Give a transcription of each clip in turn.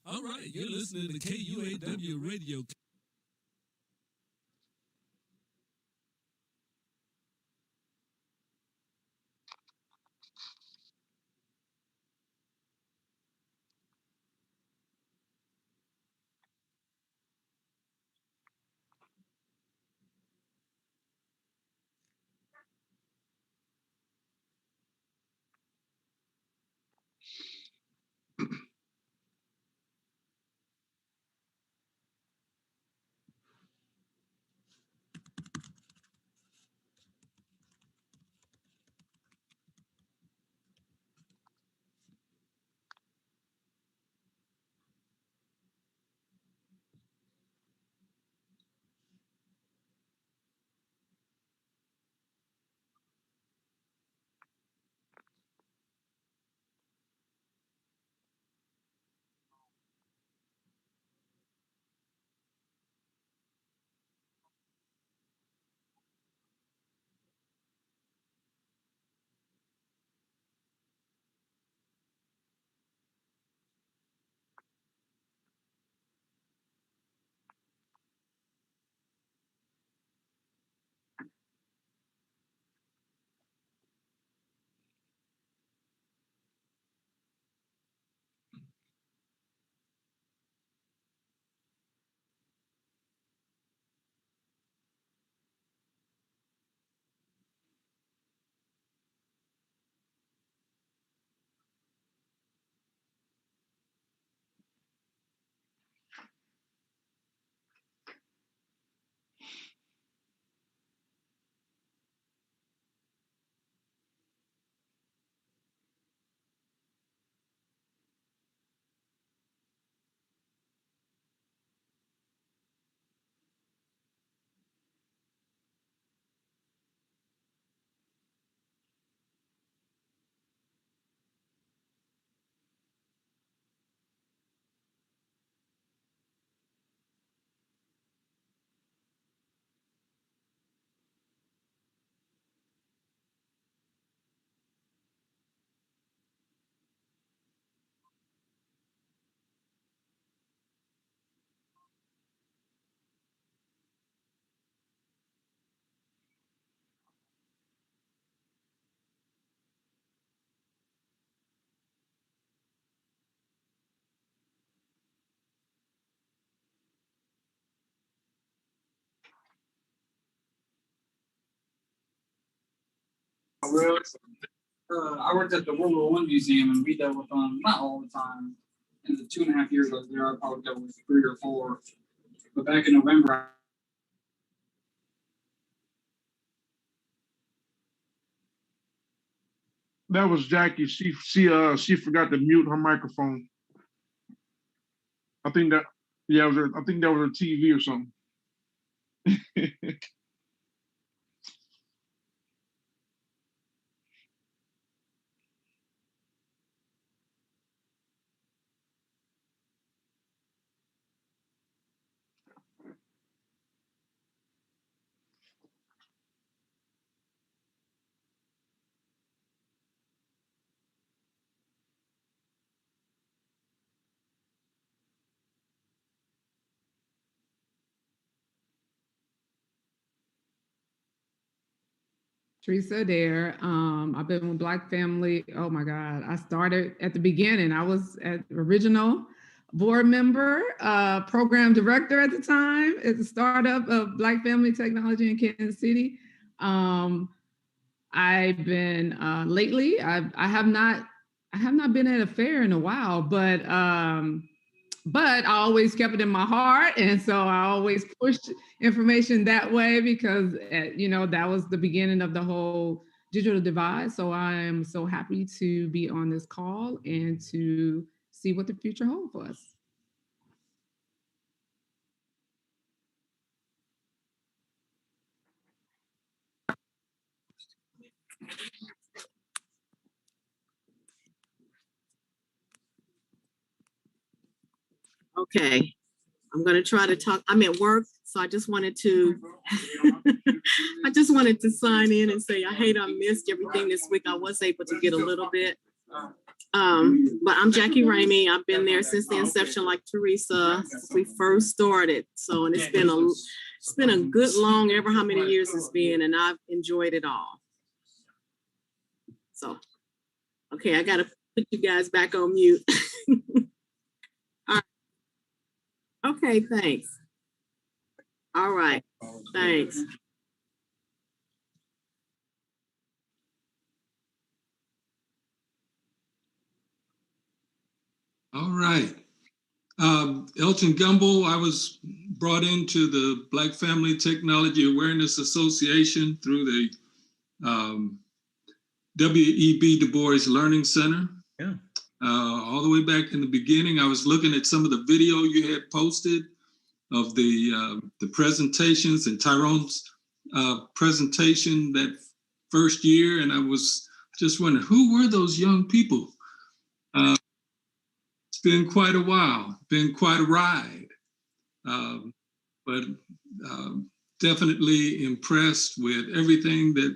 All right, you're listening to KUAW Radio. I worked at the World War One Museum, and we dealt with them not all the time. In the 2.5 years I was there, I probably dealt with 3 or 4. But back in November, that was Jackie. She forgot to mute her microphone. I think that I think that was her TV or something. Teresa Adair. I've been with Black Family. Oh my God. I started at the beginning. I was at original board member, program director at the time at the startup of Black Family Technology in Kansas City. I've been lately, I have not been at a fair in a while, but I always kept it in my heart. And so I always pushed information that way because, that was the beginning of the whole digital divide. So I am so happy to be on this call and to see what the future holds for us. Okay, I'm going to try to talk. I'm at work, so I just wanted to sign in and say I hate I missed everything this week. I was able to get a little bit. But I'm Jackie Ramey. I've been there since the inception, like Teresa, since we first started. So, and it's been a good long, ever how many years it's been, and I've enjoyed it all. So, okay, I gotta put you guys back on mute. All right. Okay, thanks. All right, thanks. All right. Elton Gumbel, I was brought into the Black Family Technology Awareness Association through the W.E.B. Du Bois Learning Center. Yeah. All the way back in the beginning, I was looking at some of the video you had posted of the presentations and Tyrone's presentation that first year, and I was just wondering, who were those young people? It's been quite a while, been quite a ride, but definitely impressed with everything that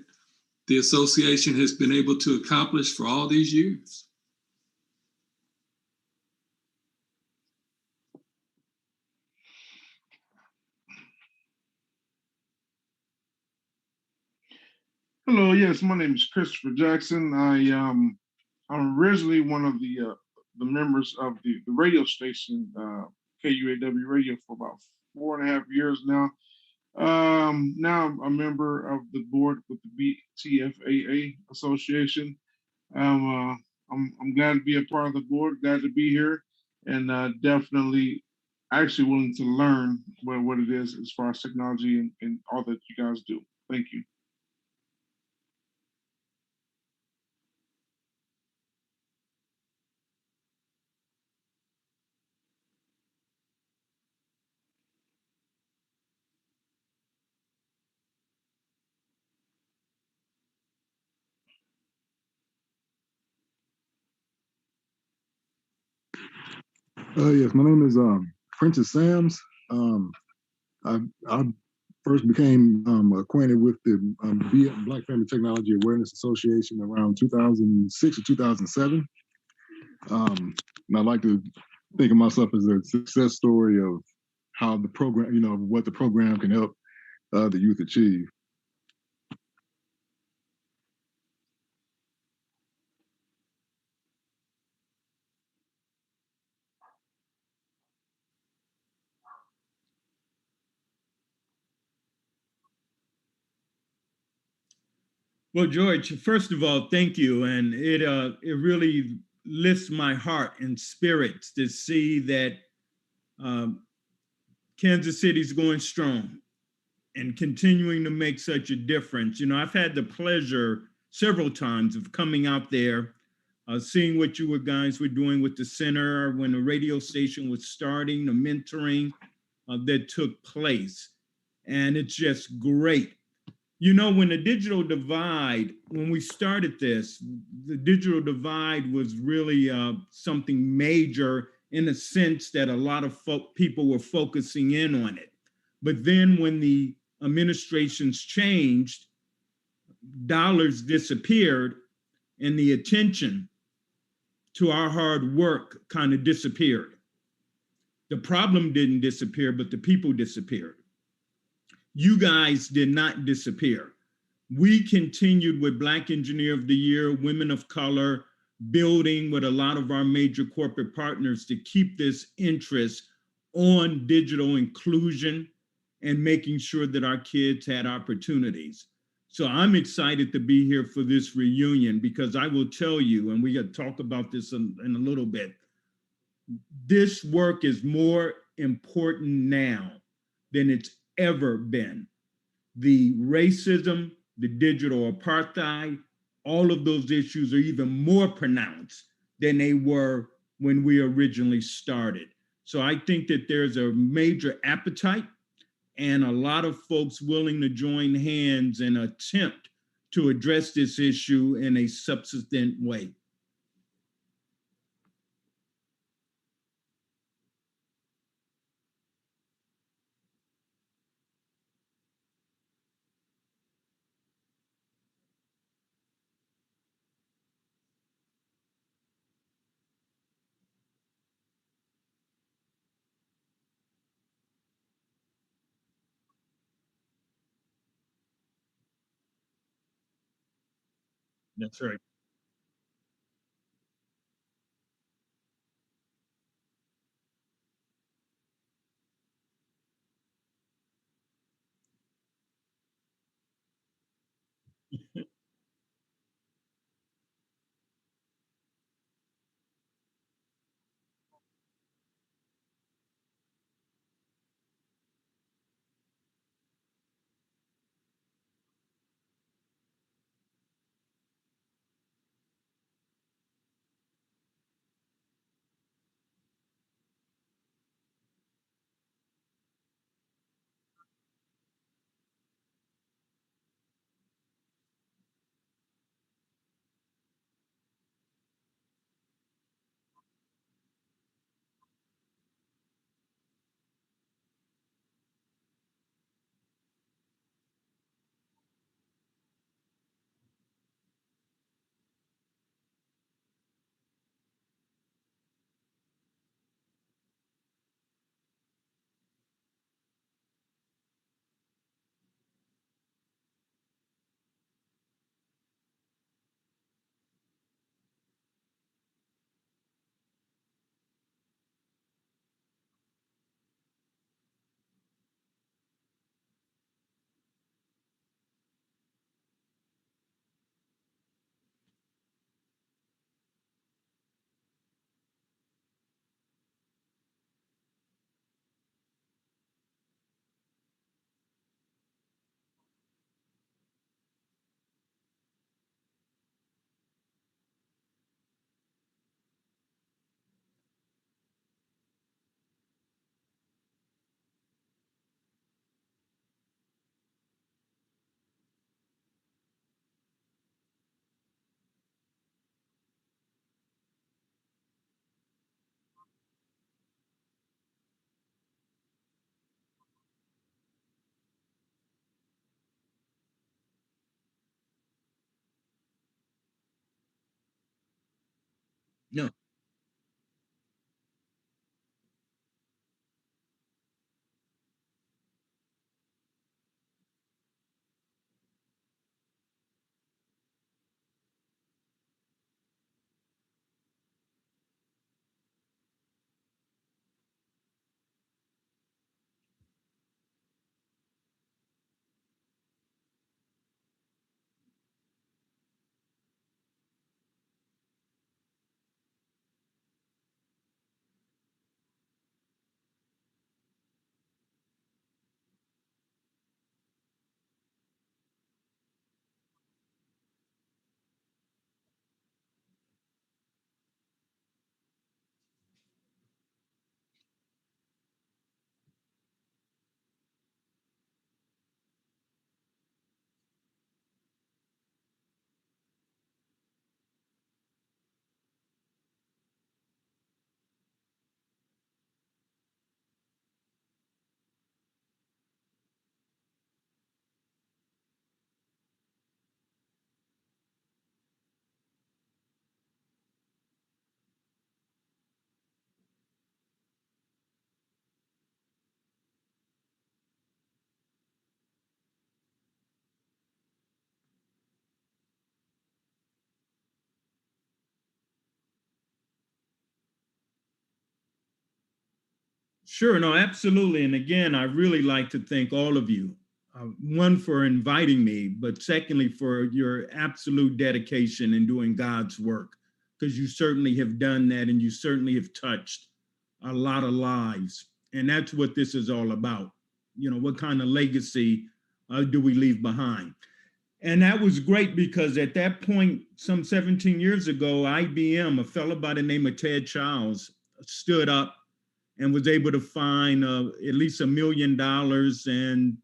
the association has been able to accomplish for all these years. Hello, yes, my name is Christopher Jackson. I'm originally one of the members of the radio station, KUAW Radio, for about 4.5 years now. Now I'm a member of the board with the BFTAW Association. I'm glad to be a part of the board, glad to be here, and definitely actually willing to learn what it is as far as technology and all that you guys do. Thank you. Yes, my name is Prentice Sams. I first became acquainted with the Black Family Technology Awareness Association around 2006 or 2007. And I like to think of myself as a success story of how the program, what the program can help the youth achieve. Well, George, first of all, thank you. And it really lifts my heart and spirits to see that Kansas City's going strong and continuing to make such a difference. I've had the pleasure several times of coming out there, seeing what you guys were doing with the center when the radio station was starting, the mentoring that took place. And it's just great. When the digital divide, when we started this, the digital divide was really something major in the sense that a lot of people were focusing in on it. But then when the administrations changed, dollars disappeared and the attention to our hard work kind of disappeared. The problem didn't disappear, but the people disappeared. You guys did not disappear. We continued with Black Engineer of the Year, Women of Color, building with a lot of our major corporate partners to keep this interest on digital inclusion and making sure that our kids had opportunities. So I'm excited to be here for this reunion because I will tell you, and we got to talk about this in a little bit, this work is more important now than it's ever been. The racism, the digital apartheid, all of those issues are even more pronounced than they were when we originally started. So I think that there's a major appetite and a lot of folks willing to join hands and attempt to address this issue in a substantive way. That's right. No. Sure, no, absolutely. And again, I really like to thank all of you. One, for inviting me, but secondly, for your absolute dedication in doing God's work, because you certainly have done that and you certainly have touched a lot of lives. And that's what this is all about. You know, what kind of legacy do we leave behind? And that was great because at that point, some 17 years ago, IBM, a fellow by the name of Ted Childs, stood up and was able to find at least $1 million and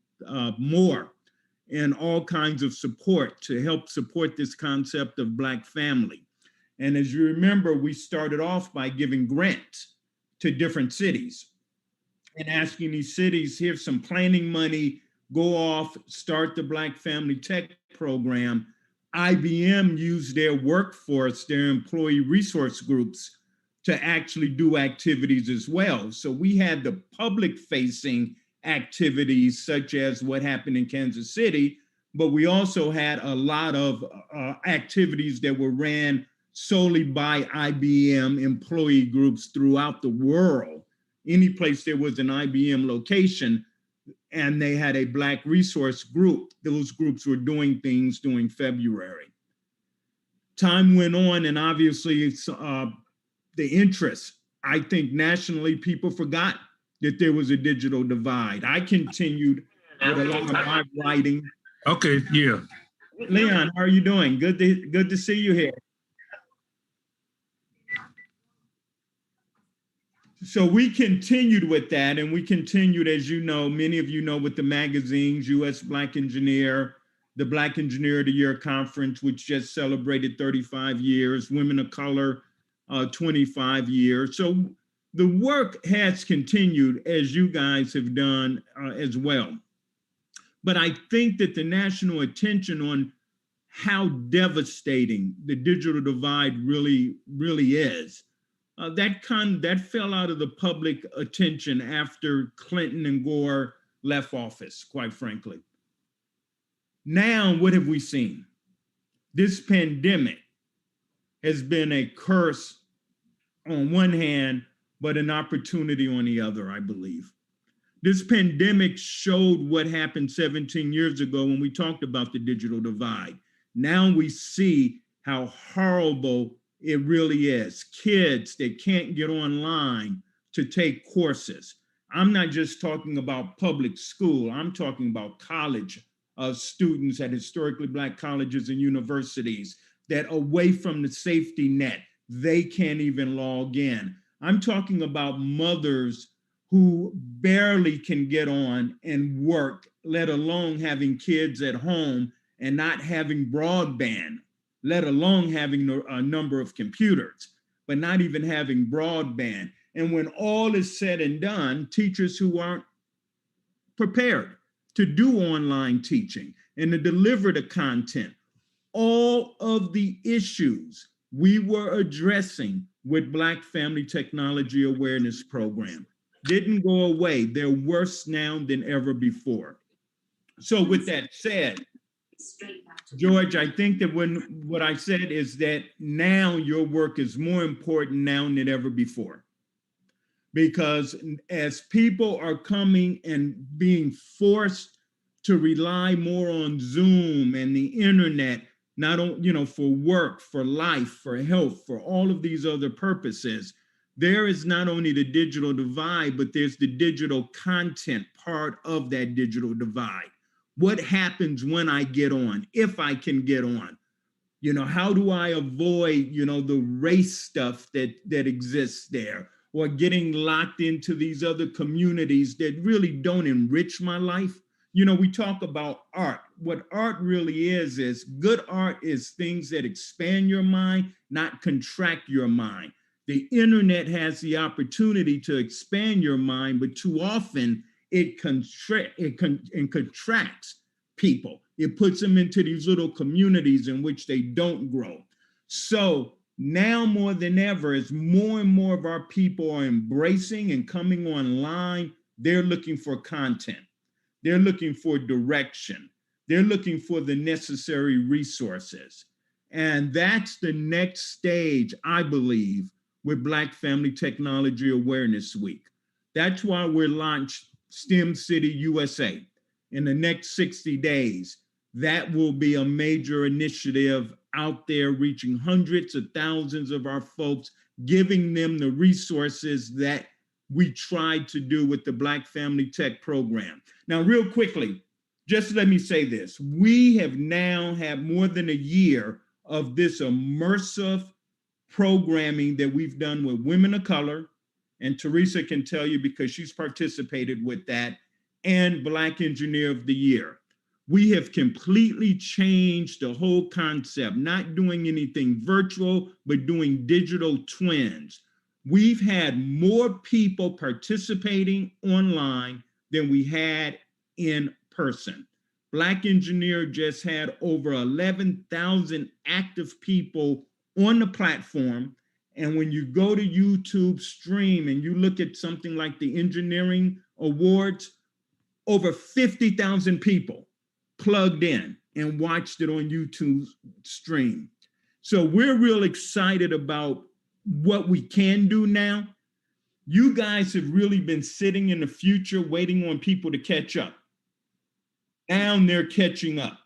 more and all kinds of support to help support this concept of Black family. And as you remember, we started off by giving grants to different cities and asking these cities, here's some planning money, go off, start the Black Family Tech Program. IBM used their workforce, their employee resource groups, to actually do activities as well. So we had the public facing activities such as what happened in Kansas City, but we also had a lot of activities that were ran solely by IBM employee groups throughout the world. Any place there was an IBM location and they had a Black resource group, those groups were doing things during February. Time went on, and obviously it's, the interest, I think nationally people forgot that there was a digital divide. I continued with a lot of my writing. Okay, yeah. Leon, how are you doing? Good to see you here. So we continued with that, and we continued, as you know, many of you know, with the magazines, U.S. Black Engineer, the Black Engineer of the Year Conference, which just celebrated 35 years, Women of Color, 25 years. So the work has continued, as you guys have done as well. But I think that the national attention on how devastating the digital divide really is, that fell out of the public attention after Clinton and Gore left office, quite frankly. Now, what have we seen? This pandemic has been a curse on one hand, but an opportunity on the other, I believe. This pandemic showed what happened 17 years ago when we talked about the digital divide. Now we see how horrible it really is. Kids that can't get online to take courses. I'm not just talking about public school, I'm talking about college students at historically Black colleges and universities that away from the safety net, they can't even log in. I'm talking about mothers who barely can get on and work, let alone having kids at home and not having broadband, let alone having a number of computers, but not even having broadband. And when all is said and done, teachers who aren't prepared to do online teaching and to deliver the content, all of the issues we were addressing with Black Family Technology Awareness Program didn't go away. They're worse now than ever before. So with that said, George, I think that what I said is that now your work is more important now than ever before. Because as people are coming and being forced to rely more on Zoom and the internet, not only, for work, for life, for health, for all of these other purposes, there is not only the digital divide, but there's the digital content part of that digital divide. What happens when I get on, if I can get on? How do I avoid, the race stuff that exists there, or getting locked into these other communities that really don't enrich my life? We talk about art. What art really is good art is things that expand your mind, not contract your mind. The internet has the opportunity to expand your mind, but too often it contracts people. It puts them into these little communities in which they don't grow. So now more than ever, as more and more of our people are embracing and coming online, they're looking for content. They're looking for direction. They're looking for the necessary resources. And that's the next stage, I believe, with Black Family Technology Awareness Week. That's why we're launched STEM City USA in the next 60 days. That will be a major initiative out there, reaching hundreds of thousands of our folks, giving them the resources that we tried to do with the Black Family Tech program. Now, real quickly, just let me say this. We have now had more than a year of this immersive programming that we've done with women of color, and Teresa can tell you because she's participated with that, and Black Engineer of the Year. We have completely changed the whole concept, not doing anything virtual, but doing digital twins. We've had more people participating online than we had in person. Black Engineer just had over 11,000 active people on the platform. And when you go to YouTube stream and you look at something like the engineering awards, over 50,000 people plugged in and watched it on YouTube stream. So we're real excited about what we can do now. You guys have really been sitting in the future waiting on people to catch up. Now they're catching up.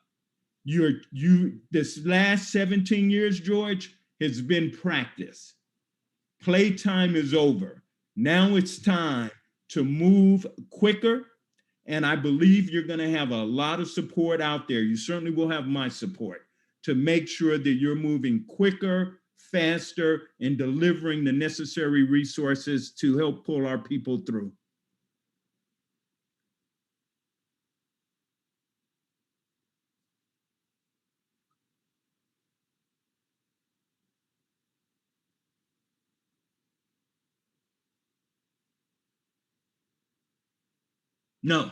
This last 17 years, George, has been practice. Playtime is over. Now it's time to move quicker. And I believe you're going to have a lot of support out there. You certainly will have my support to make sure that you're moving quicker, faster, and delivering the necessary resources to help pull our people through. No.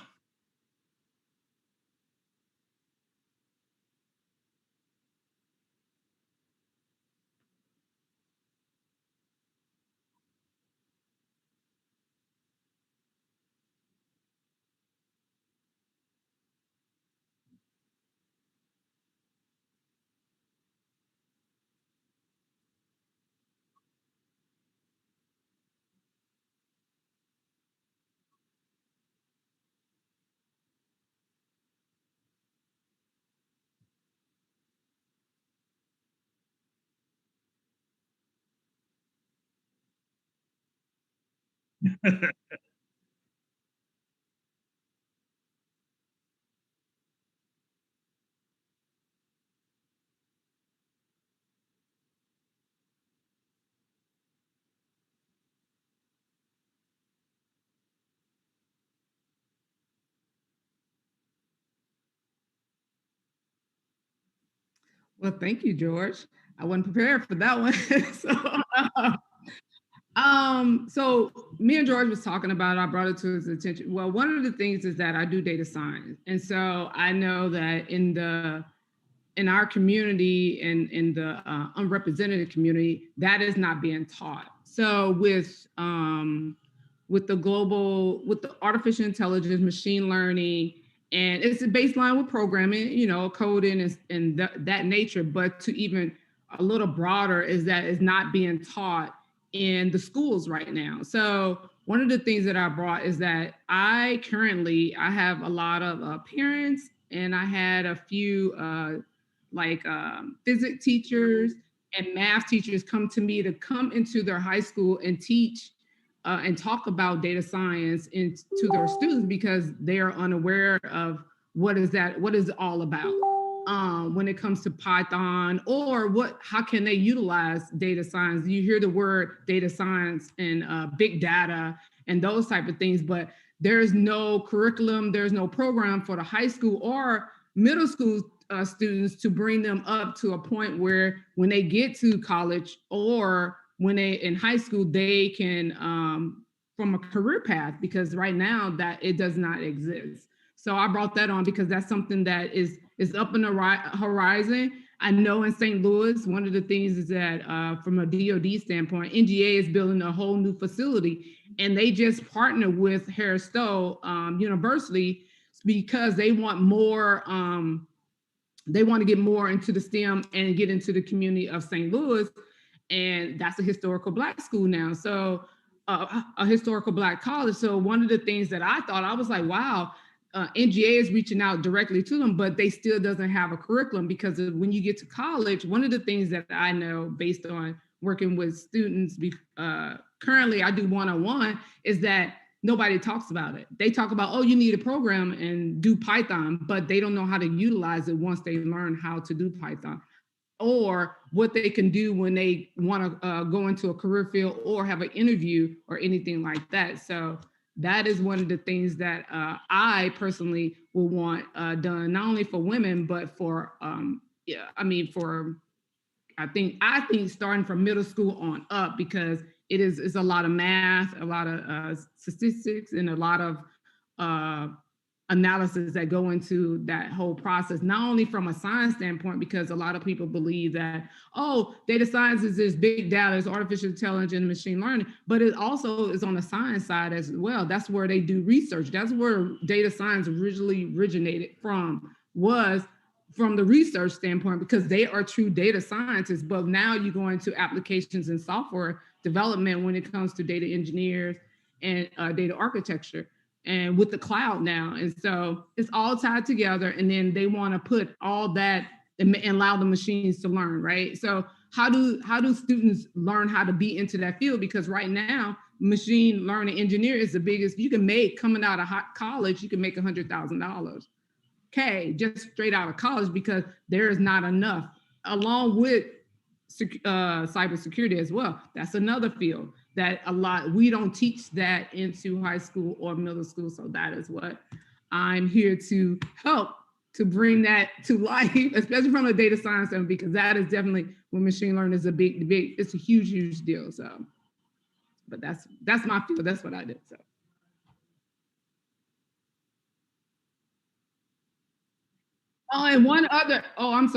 Well, thank you, George. I wasn't prepared for that one. So me and George was talking about it. I brought it to his attention. Well, one of the things is that I do data science. And so I know that in our community and in the unrepresented community, that is not being taught. So with the artificial intelligence, machine learning, and it's a baseline with programming, coding and that nature, but to even a little broader is that it's not being taught in the schools right now. So one of the things that I brought is that I have a lot of parents, and I had a few physics teachers and math teachers come to me to come into their high school and teach and talk about data science to their students, because they are unaware of what is it all about when it comes to Python, or how can they utilize data science. You hear the word data science and big data and those type of things, but there's no curriculum, there's no program for the high school or middle school students to bring them up to a point where when they get to college or when they in high school, they can from a career path, because right now that it does not exist. So I brought that on because that's something that is up in the horizon. I know in St. Louis, one of the things is that from a DoD standpoint, NGA is building a whole new facility, and they just partnered with Harris-Stowe University because they want more. They want to get more into the STEM and get into the community of St. Louis. And that's a historical Black school now. So a historical Black college. So one of the things that I was like, wow, NGA is reaching out directly to them, but they still doesn't have a curriculum, because when you get to college, one of the things that I know based on working with students, currently I do one-on-one, is that nobody talks about it. They talk about, oh, you need a program and do Python, but they don't know how to utilize it once they learn how to do Python, or what they can do when they want to go into a career field or have an interview or anything like that. So that is one of the things that I personally will want done, not only for women, but for, I think starting from middle school on up, because it's a lot of math, a lot of statistics, and a lot of analysis that go into that whole process, not only from a science standpoint, because a lot of people believe that, oh, data science is this big data, is artificial intelligence and machine learning, but it also is on the science side as well. That's where they do research. That's where data science originally originated from, was from the research standpoint, because they are true data scientists. But now you go into applications and software development when it comes to data engineers and data architecture, and with the cloud now. And so it's all tied together. And then they want to put all that and allow the machines to learn, right? So how do students learn how to be into that field? Because right now, machine learning engineer is the biggest you can make coming out of college. You can make $100,000. Okay, just straight out of college, because there is not enough, along with cybersecurity as well. That's another field that we don't teach that into high school or middle school. So that is what I'm here to help to bring that to life, especially from a data science end, because that is definitely when machine learning is it's a huge deal. So, but that's my field. That's what I did. So. Oh, and I'm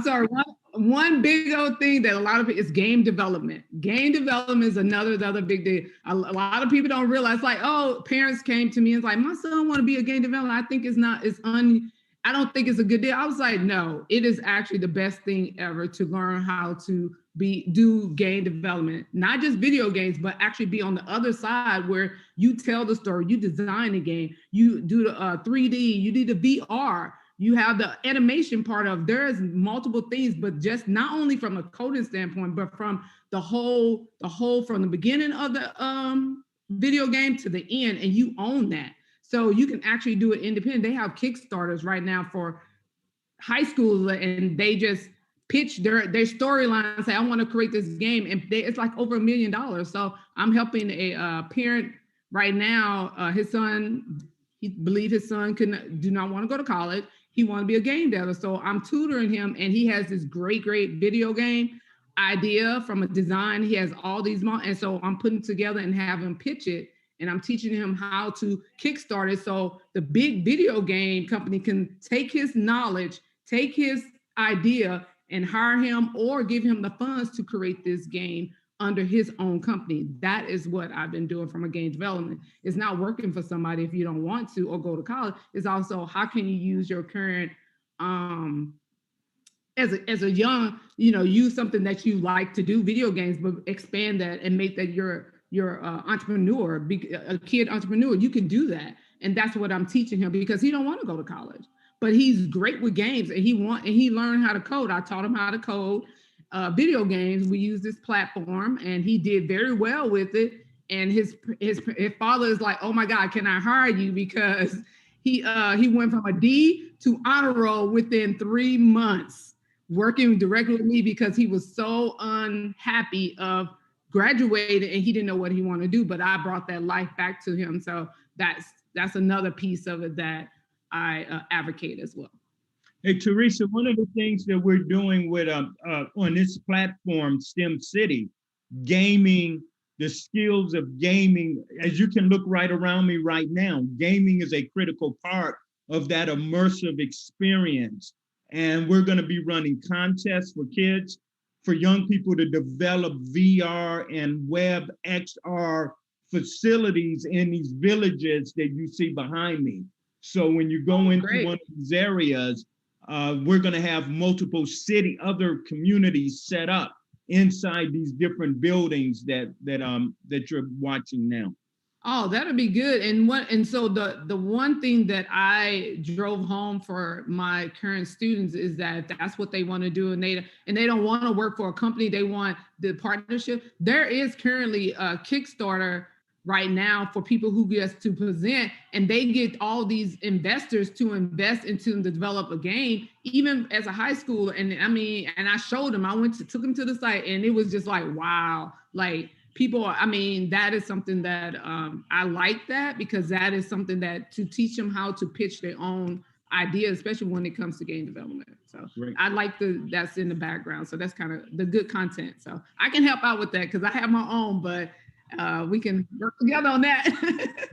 sorry. One big old thing that a lot of it is game development. Game development is another big deal. A lot of people don't realize, like, oh, parents came to me and like, my son want to be a game developer. I think I don't think it's a good deal. I was like, no, it is actually the best thing ever to learn how to do game development, not just video games, but actually be on the other side where you tell the story, you design the game, you do the 3D, you do the VR. You have the animation part of, there's multiple things, but just not only from a coding standpoint, but from the whole from the beginning of the video game to the end, and you own that. So you can actually do it independent. They have Kickstarters right now for high school, and they just pitch their storyline and say, I want to create this game. And it's like over $1 million. So I'm helping a parent right now. His son, he believes his son do not want to go to college. He wants to be a game developer. So I'm tutoring him, and he has this great video game idea from a design. He has all these, and so I'm putting together and have him pitch it. And I'm teaching him how to kickstart it. So the big video game company can take his knowledge, take his idea, and hire him or give him the funds to create this game under his own company. That is what I've been doing from a game development. It's not working for somebody if you don't want to or go to college. It's also, how can you use your current, as a young, use something that you like to do, video games, but expand that and make that your entrepreneur, a kid entrepreneur. You can do that. And that's what I'm teaching him, because he don't want to go to college, but he's great with games, and he learned how to code. I taught him how to code video games. We use this platform, and he did very well with it. And his father is like, oh my God, can I hire you? Because he went from a D to honor roll within 3 months, working directly with me, because he was so unhappy of graduated and he didn't know what he wanted to do. But I brought that life back to him. So that's another piece of it that I advocate as well. Hey, Teresa, one of the things that we're doing with on this platform, STEM City, gaming, the skills of gaming, as you can look right around me right now, gaming is a critical part of that immersive experience. And we're going to be running contests for kids, for young people to develop VR and web XR facilities in these villages that you see behind me. So when you go into one of these areas, we're going to have multiple other communities set up inside these different buildings that you're watching now. Oh, that'll be good. And so the one thing that I drove home for my current students is that that's what they want to do, and they don't want to work for a company. They want the partnership. There is currently a Kickstarter right now for people who get to present, and they get all these investors to invest into them to develop a game, even as a high school. And I showed them, took them to the site, and it was just like, wow, like people, that is something that I like that, because that is something that to teach them how to pitch their own ideas, especially when it comes to game development. So I like that's in the background. So that's kind of the good content. So I can help out with that because I have my own, but we can work together on that.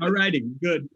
All righty, good.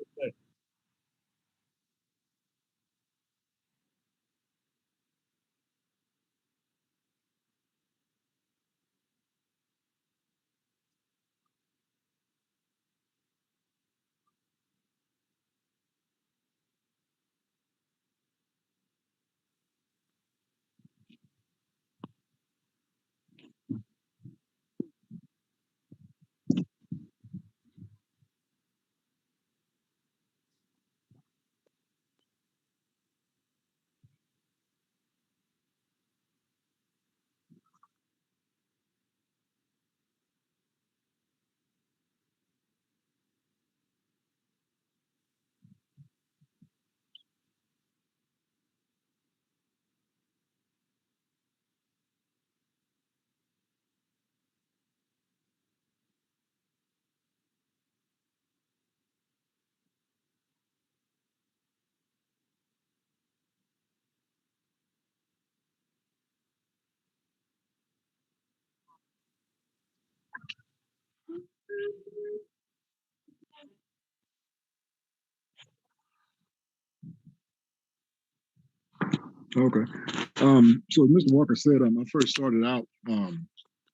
Okay. So as Mr. Walker said, I first started out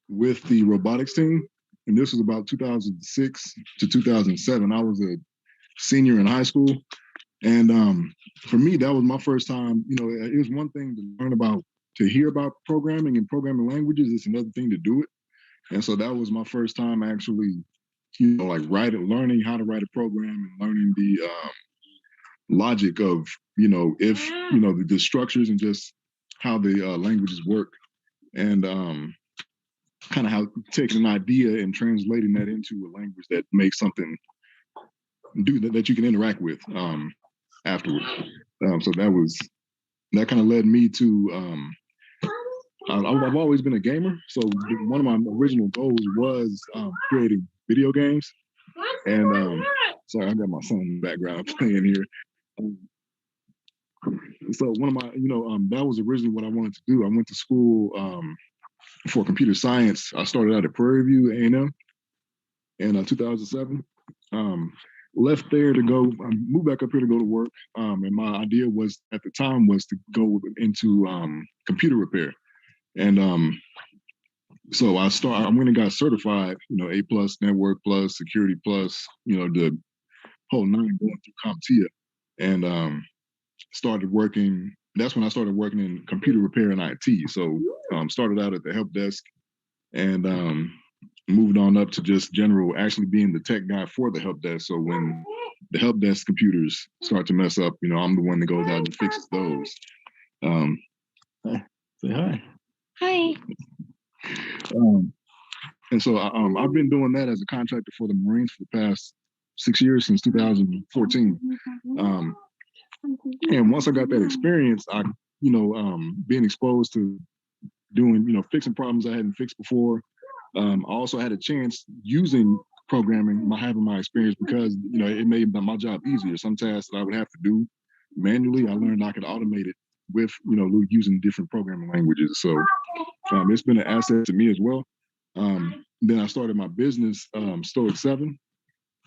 with the robotics team, and this was about 2006 to 2007. I was a senior in high school, and for me, that was my first time. You know, it was one thing to learn about, to hear about programming and programming languages. It's another thing to do it, and so that was my first time actually, you know, like learning how to write a program and learning the logic of, you know, if, you know, the structures and just how the languages work, and kind of how taking an idea and translating that into a language that makes something do that you can interact with afterwards. So that kind of led me to I've always been a gamer. So one of my original goals was creating video games. And sorry, I got my son in the background playing here. So one of my, you know, that was originally what I wanted to do. I went to school for computer science. I started out at Prairie View A&M in 2007. Left there to go, moved back up here to go to work. And my idea was at the time was to go into computer repair. And so I went and got certified, you know, A+, Network Plus, Security Plus, you know, the whole nine going through CompTIA. And started working, that's when I started working in computer repair and IT. So started out at the help desk and moved on up to just general, actually being the tech guy for the help desk. So when the help desk computers start to mess up, you know, I'm the one that goes out and fixes those. Say hi. Hi. And so I've been doing that as a contractor for the Marines for the past 6 years, since 2014. And once I got that experience, I, you know, being exposed to doing, you know, fixing problems I hadn't fixed before. I also had a chance using programming, having my experience, because, you know, it made my job easier. Some tasks that I would have to do manually, I learned I could automate it with, you know, using different programming languages. So it's been an asset to me as well. Then I started my business, Stoic 7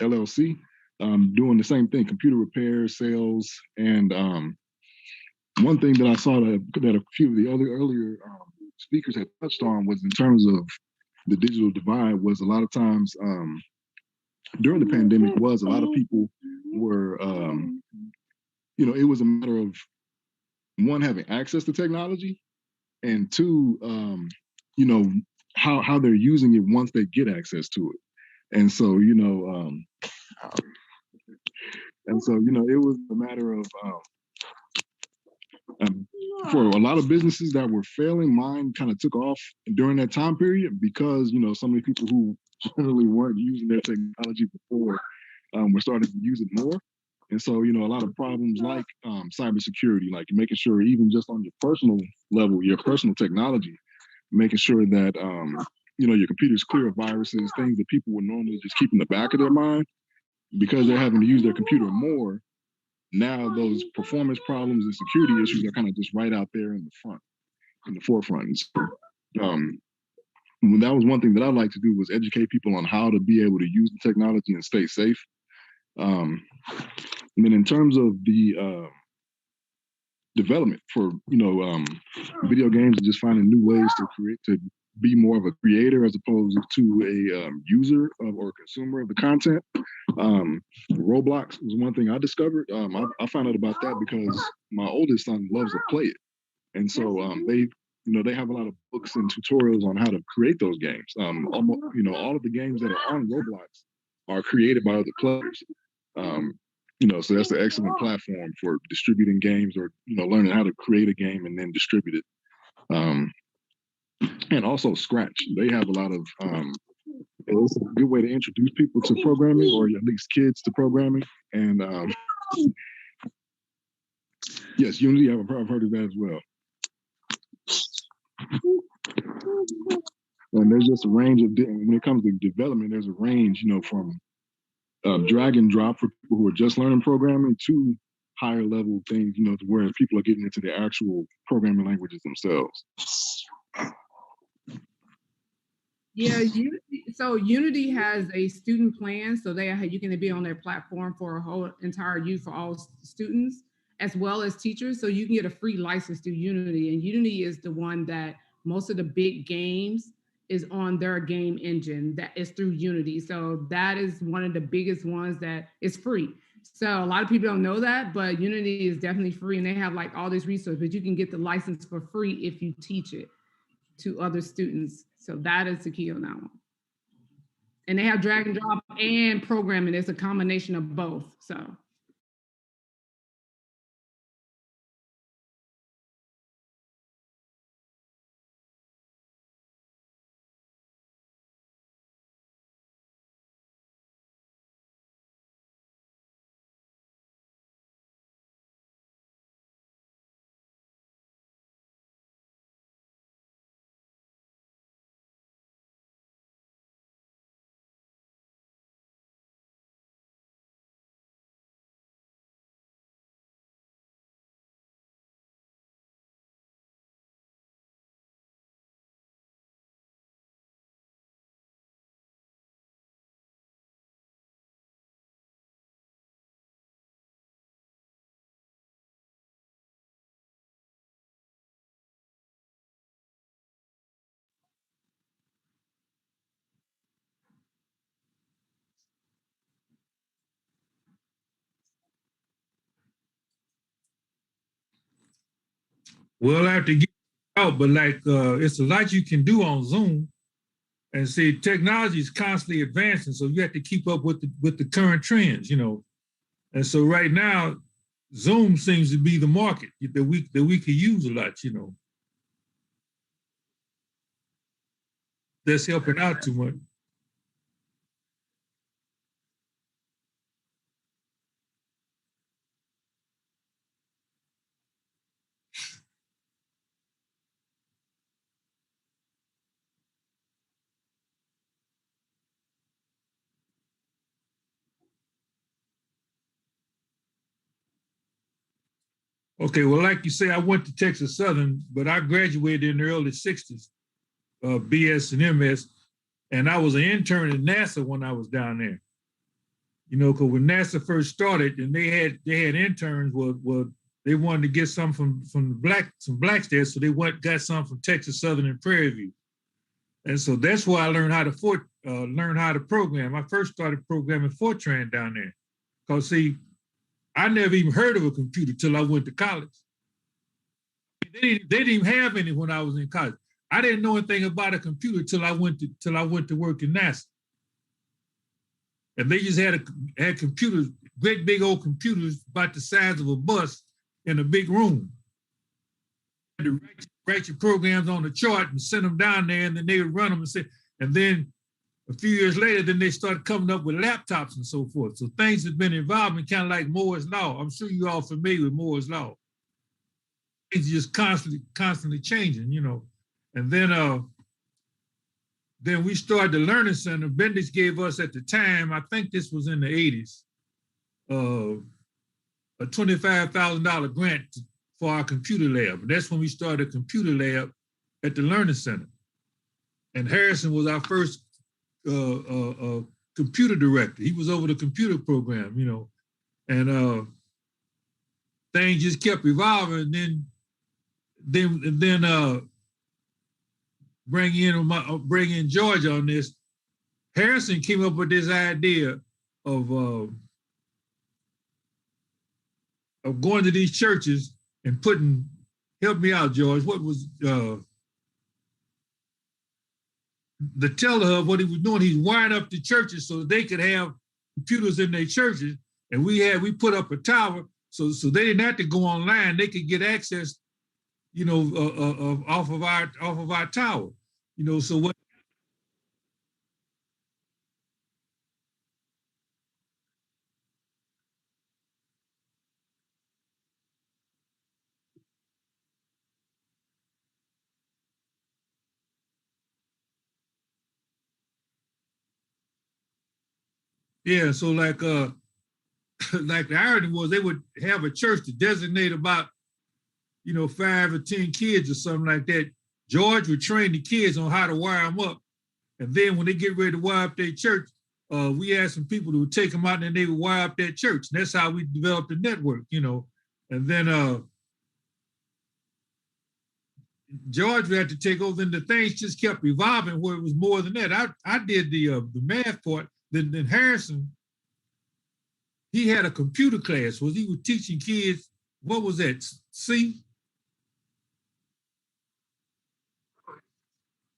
LLC, doing the same thing, computer repair, sales. And one thing that I saw that a few of the earlier speakers had touched on was in terms of the digital divide, was a lot of times during the pandemic was a lot of people were, you know, it was a matter of one, having access to technology, and two, you know, how they're using it once they get access to it. And so, you know, it was a matter of for a lot of businesses that were failing, mine kind of took off during that time period, because, you know, so many people who generally weren't using their technology before were starting to use it more. And so, you know, a lot of problems like cybersecurity, like making sure even just on your personal level, your personal technology, making sure that, you know, your computer's clear of viruses, things that people would normally just keep in the back of their mind, because they're having to use their computer more. Now those performance problems and security issues are kind of just right out there in the forefront. And so, that was one thing that I like to do, was educate people on how to be able to use the technology and stay safe. And then in terms of the development for, you know, video games, and just finding new ways to be more of a creator as opposed to a user of or consumer of the content. Roblox was one thing I discovered. I found out about that because my oldest son loves to play it. And so they, you know, they have a lot of books and tutorials on how to create those games. Almost, you know, all of the games that are on Roblox are created by other players. You know, so that's an excellent platform for distributing games, or, you know, learning how to create a game and then distribute it. And also Scratch. They have a lot of, it's a good way to introduce people to programming, or at least kids to programming. And yes, Unity, I've heard of that as well. And there's just a range of, when it comes to development, there's a range, you know, from drag and drop for people who are just learning programming to higher level things, you know, to where people are getting into the actual programming languages themselves. Yeah, Unity has a student plan, so you can be on their platform for a whole entire year for all students as well as teachers. So you can get a free license through Unity, and Unity is the one that most of the big games is on their game engine that is through Unity. So that is one of the biggest ones that is free. So a lot of people don't know that, but Unity is definitely free, and they have like all these resources, but you can get the license for free if you teach it to other students. So that is the key on that one. And they have drag and drop and programming. It's a combination of both. So. We'll have to get out, but like it's a lot you can do on Zoom. And see, technology is constantly advancing, so you have to keep up with the current trends, you know. And so right now, Zoom seems to be the market that we could use a lot, you know. That's helping out too much. Okay, well, like you say, I went to Texas Southern, but I graduated in the early 60s, BS and MS, and I was an intern at NASA when I was down there. You know, because when NASA first started, and they had interns, well they wanted to get some from some blacks there, so they got some from Texas Southern and Prairie View, and so that's why I learned how to program. I first started programming Fortran down there, because see, I never even heard of a computer till I went to college. They didn't even have any when I was in college. I didn't know anything about a computer till I went to work in NASA. And they just had computers, great big old computers about the size of a bus in a big room. You had to write your programs on the chart and send them down there, and then they would run them and then a few years later, then they started coming up with laptops and so forth. So things have been evolving kind of like Moore's Law. I'm sure you all familiar with Moore's Law. It's just constantly changing, you know. And then we started the Learning Center. Bendix gave us at the time, I think this was in the 80s, a $25,000 grant for our computer lab. And that's when we started a computer lab at the Learning Center. And Harrison was our first computer director. He was over the computer program, you know, and things just kept evolving. And then bring in George on this. Harrison came up with this idea of going to these churches and help me out, George. What was the telehub? What he was doing, he's wiring up the churches so they could have computers in their churches, and we put up a tower so they didn't have to go online. They could get access, you know, off of our tower, you know. So what? Yeah, so like like the irony was they would have a church to designate about, you know, 5 or 10 kids or something like that. George would train the kids on how to wire them up, And then when they get ready to wire up their church, we asked some people to take them out and they would wire up their church. And that's how we developed the network, you know. And then George had to take over, and the things just kept evolving where it was more than that. I did the math part. Then Harrison, he had a computer class where he was teaching kids, what was that, C?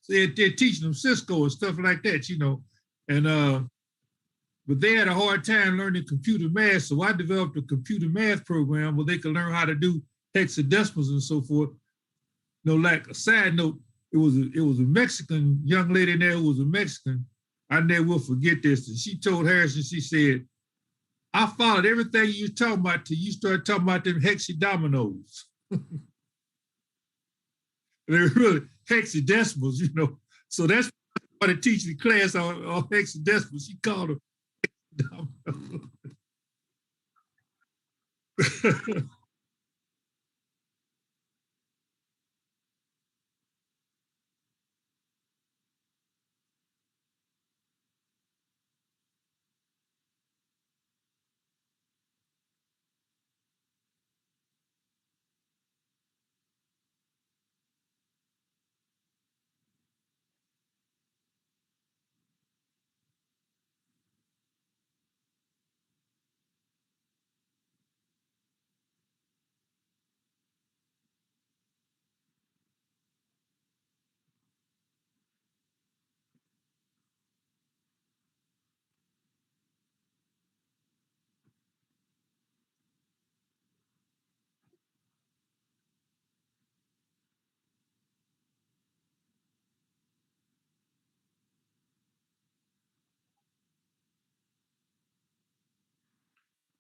So they're teaching them Cisco and stuff like that, you know. And but they had a hard time learning computer math, so I developed a computer math program where they could learn how to do hexadecimals and so forth. You know, like a side note, it was a Mexican young lady in there who was a Mexican. I never will forget this. And she told Harrison, she said, I followed everything you were talking about till you started talking about them hexadominoes. They're really hexadecimals, you know. So that's why the teacher the class on hexadecimals. She called them hexadominoes.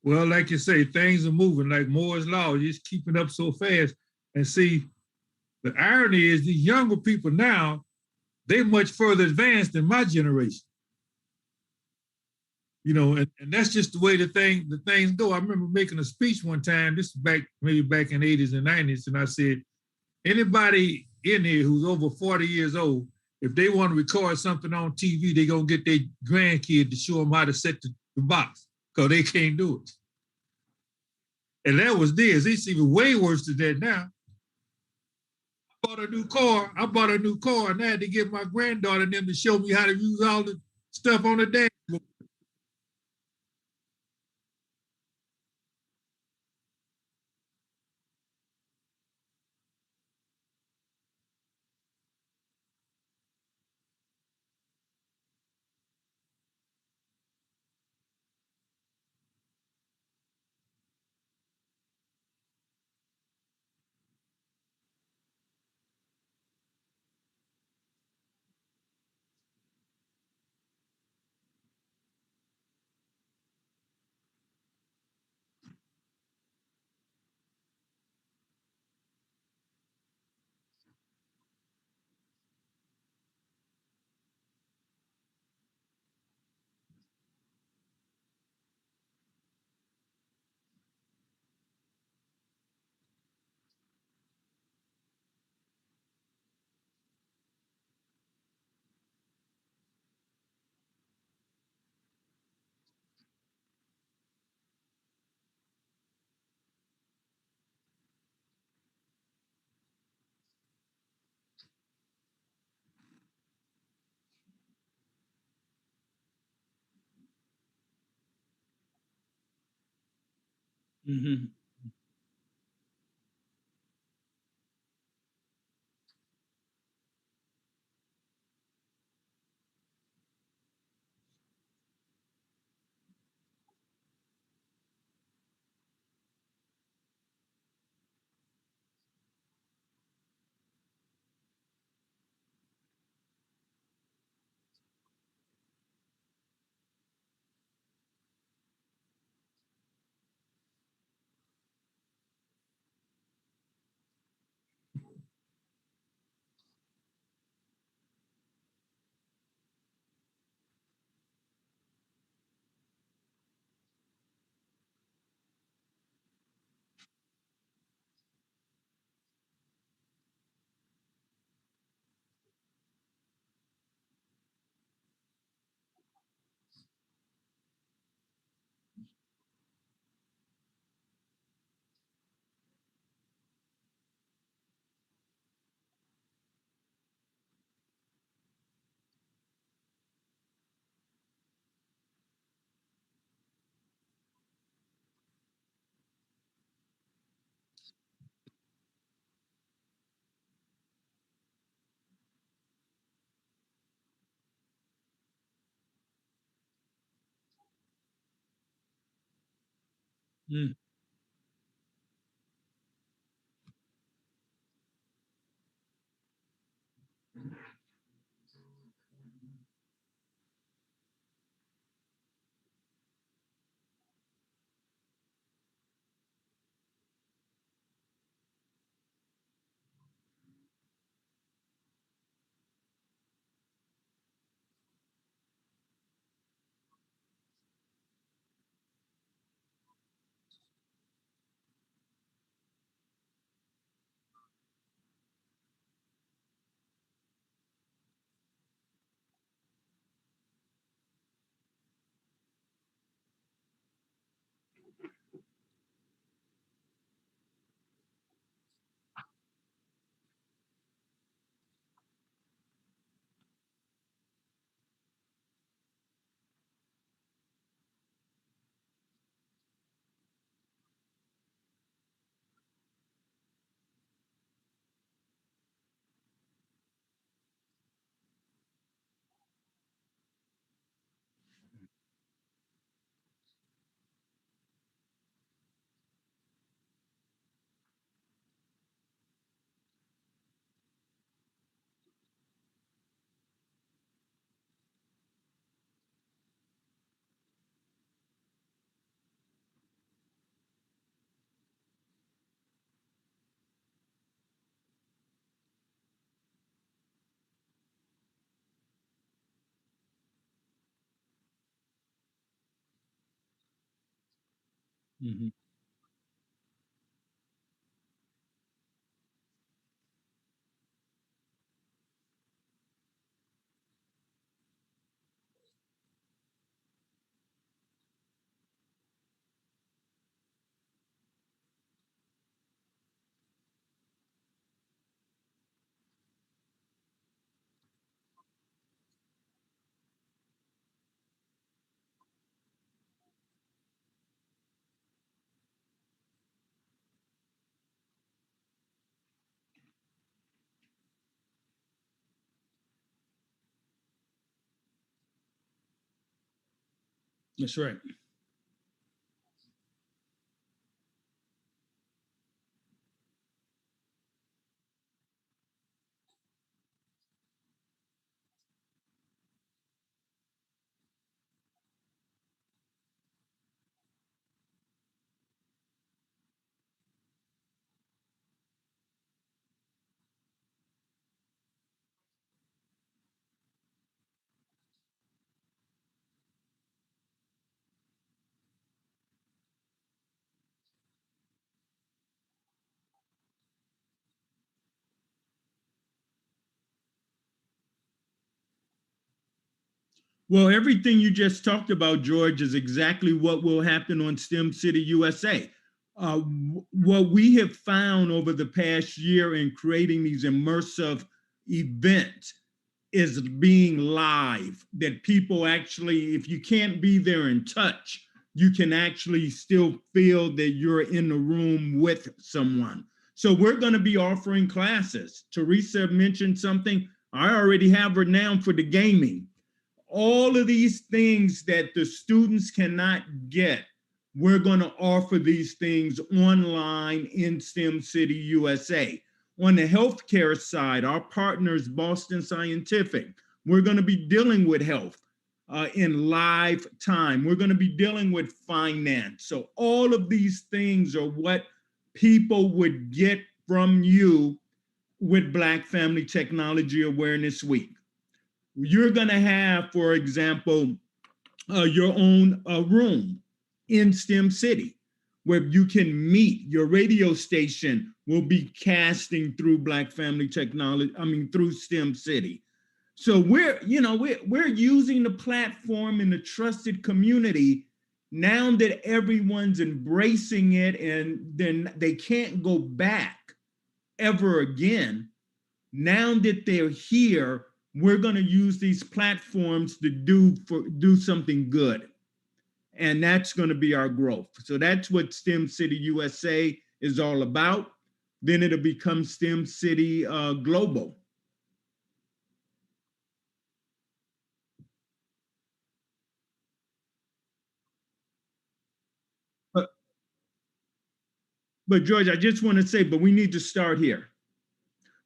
Well, like you say, things are moving like Moore's Law, just keeping up so fast. And see, the irony is these younger people now, they're much further advanced than my generation. You know, and that's just the way the things go. I remember making a speech one time, this is maybe back in the 80s and 90s, and I said, anybody in here who's over 40 years old, if they want to record something on TV, they're going to get their grandkid to show them how to set the box, because they can't do it. And that was this. It's even way worse than that now. I bought a new car, and I had to get my granddaughter and them to show me how to use all the stuff on the dashboard. Mhm. Mm. Mhm. That's right. Well, everything you just talked about, George, is exactly what will happen on STEM City USA. What we have found over the past year in creating these immersive events is being live, that people actually, if you can't be there and touch, you can actually still feel that you're in the room with someone. So we're going to be offering classes. Teresa mentioned something. I already have her now for the gaming. All of these things that the students cannot get, we're going to offer these things online in STEM City USA. On the healthcare side, our partners, Boston Scientific, we're going to be dealing with health in live time. We're going to be dealing with finance. So all of these things are what people would get from you with Black Family Technology Awareness Week. You're going to have, for example, your own room in STEM City where you can meet. Your radio station will be casting through Black Family Technology, through STEM City. So we're using the platform in the trusted community now that everyone's embracing it, and then they can't go back ever again. Now that they're here, we're going to use these platforms to do something good. And that's going to be our growth. So that's what STEM City USA is all about. Then it'll become STEM City Global. But George, I just want to say, but we need to start here.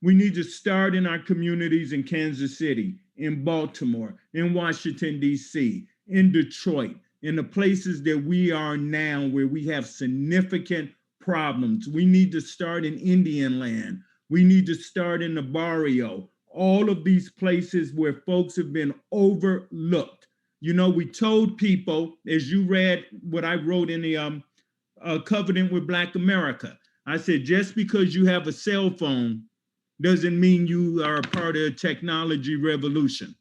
We need to start in our communities in Kansas City, in Baltimore, in Washington, D.C., in Detroit, in the places that we are now where we have significant problems. We need to start in Indian land. We need to start in the barrio, all of these places where folks have been overlooked. You know, we told people, as you read what I wrote in the Covenant with Black America, I said, just because you have a cell phone doesn't mean you are a part of a technology revolution.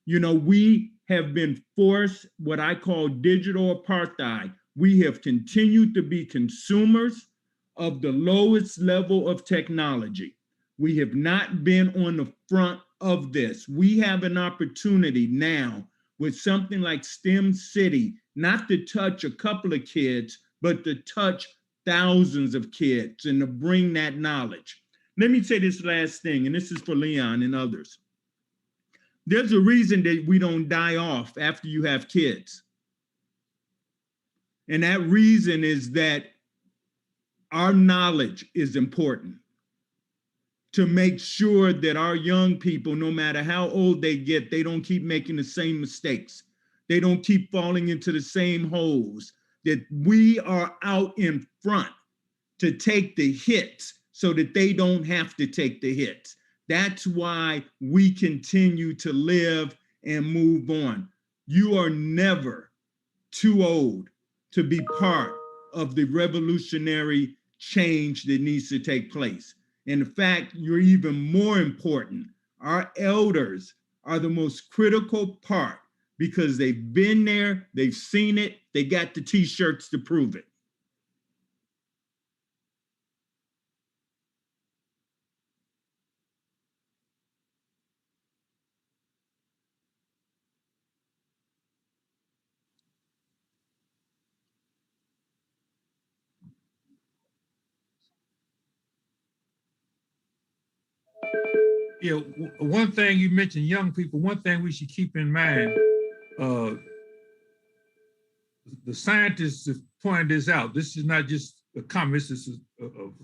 You know, we have been forced what I call digital apartheid. We have continued to be consumers of the lowest level of technology. We have not been on the front of this. We have an opportunity now with something like STEM City, not to touch a couple of kids, but to touch thousands of kids and to bring that knowledge. Let me say this last thing, and this is for Leon and others. There's a reason that we don't die off after you have kids. And that reason is that our knowledge is important to make sure that our young people, no matter how old they get, they don't keep making the same mistakes. They don't keep falling into the same holes, that we are out in front to take the hits so that they don't have to take the hits. That's why we continue to live and move on. You are never too old to be part of the revolutionary change that needs to take place. In fact, you're even more important. Our elders are the most critical part because they've been there, they've seen it, they got the t-shirts to prove it. Yeah, one thing you mentioned, young people, one thing we should keep in mind, the scientists have pointed this out. This is not just a comment, this is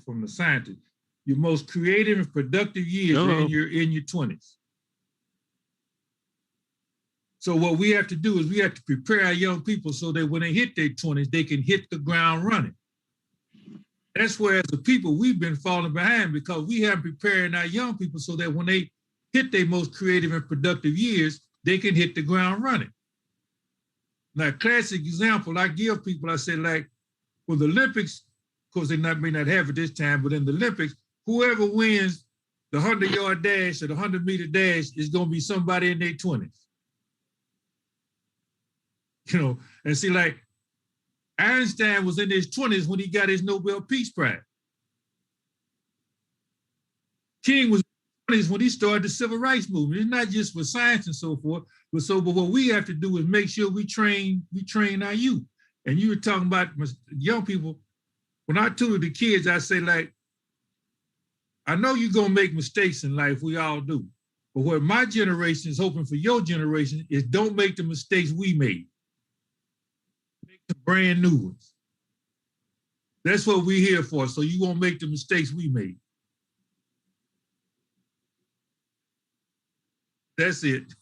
from the scientists. Your most creative and productive years are in your 20s. So what we have to do is we have to prepare our young people so that when they hit their 20s, they can hit the ground running. That's where, as a people, we've been falling behind because we haven't prepared our young people so that when they hit their most creative and productive years, they can hit the ground running. Now, classic example I give people, I say, like, for the Olympics, of course, they may not have it this time, but in the Olympics, whoever wins the 100-yard dash or the 100-meter dash is going to be somebody in their 20s. You know, and see, like, Einstein was in his 20s when he got his Nobel Peace Prize. King was in his 20s when he started the civil rights movement. It's not just for science and so forth, but what we have to do is make sure we train our youth. And you were talking about young people. When I tutor the kids, I say, like, I know you're gonna make mistakes in life, we all do. But what my generation is hoping for your generation is don't make the mistakes we made. Make brand new ones. That's what we're here for. So you won't make the mistakes we made. That's it.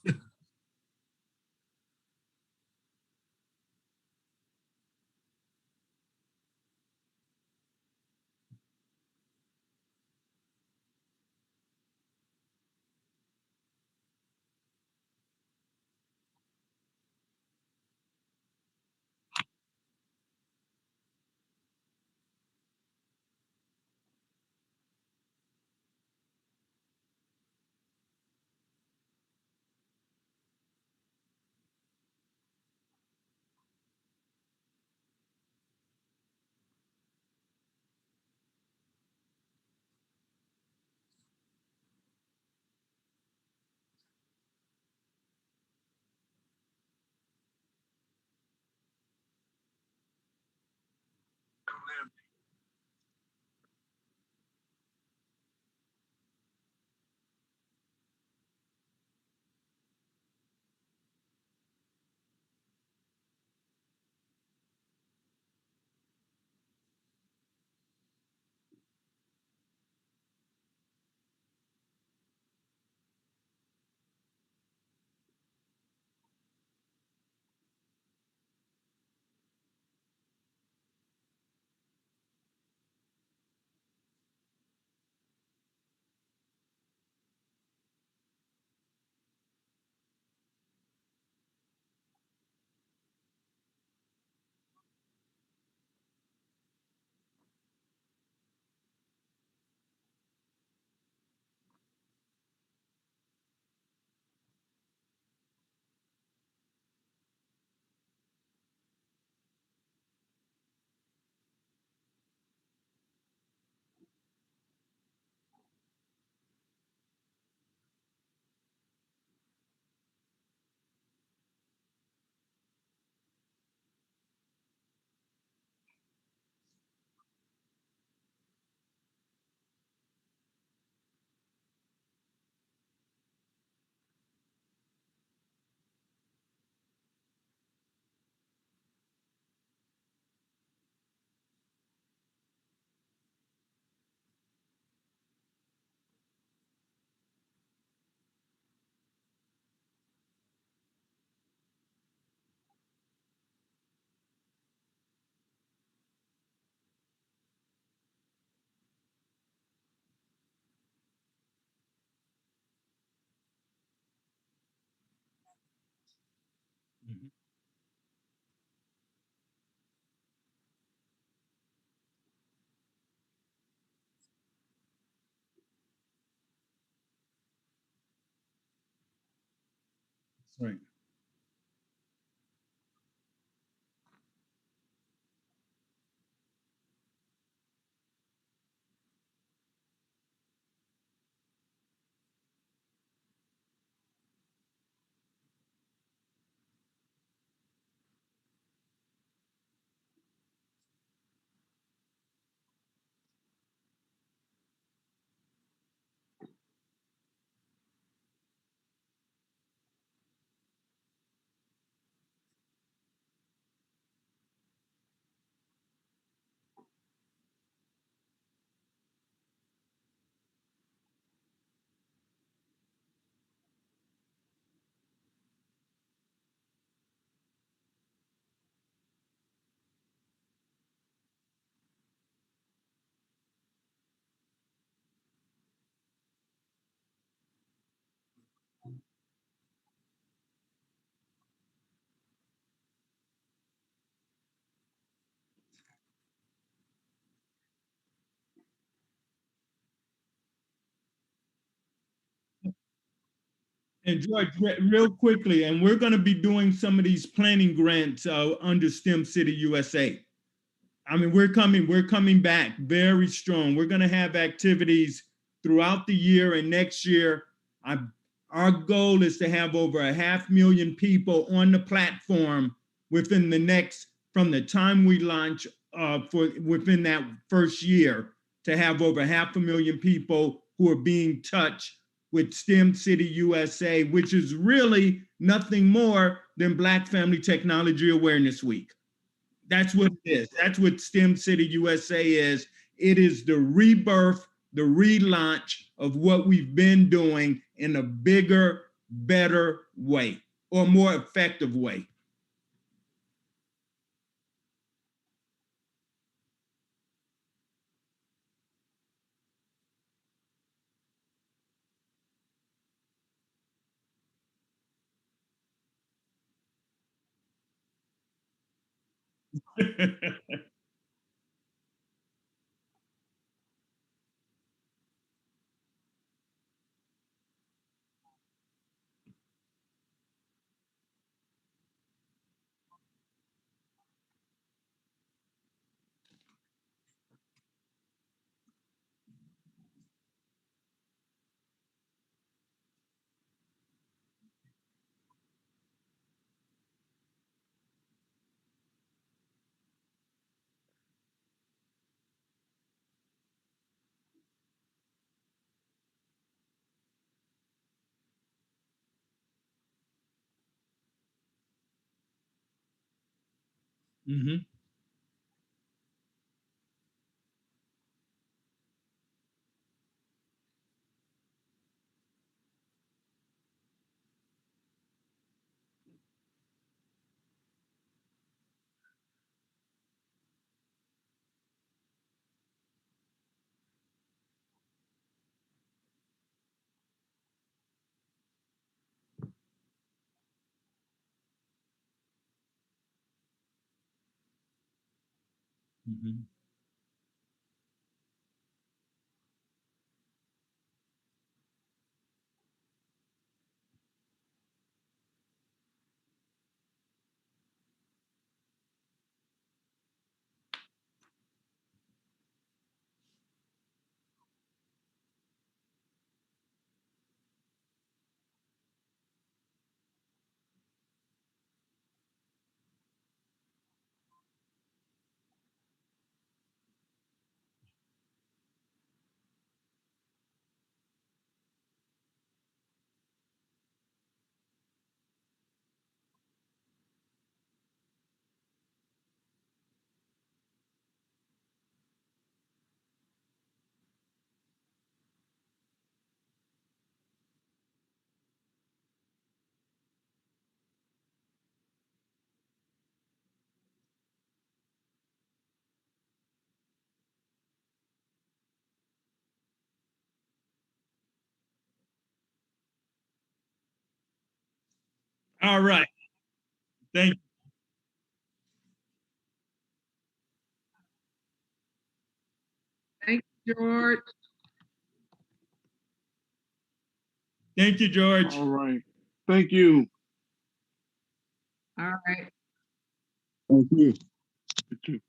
Right. And George, real quickly, and we're going to be doing some of these planning grants under STEM City USA. I mean, we're coming back very strong. We're going to have activities throughout the year and next year. Our goal is to have over 500,000 people on the platform within the next, from the time we launch within that first year, to have over 500,000 people who are being touched with STEM City USA, which is really nothing more than Black Family Technology Awareness Week. That's what it is. That's what STEM City USA is. It is the rebirth, the relaunch of what we've been doing in a bigger, better way, or more effective way. Mm-hmm. Mm-hmm. All right. Thank Thank you, George. you, George. All right. Thank you. All right. Thank you. You too.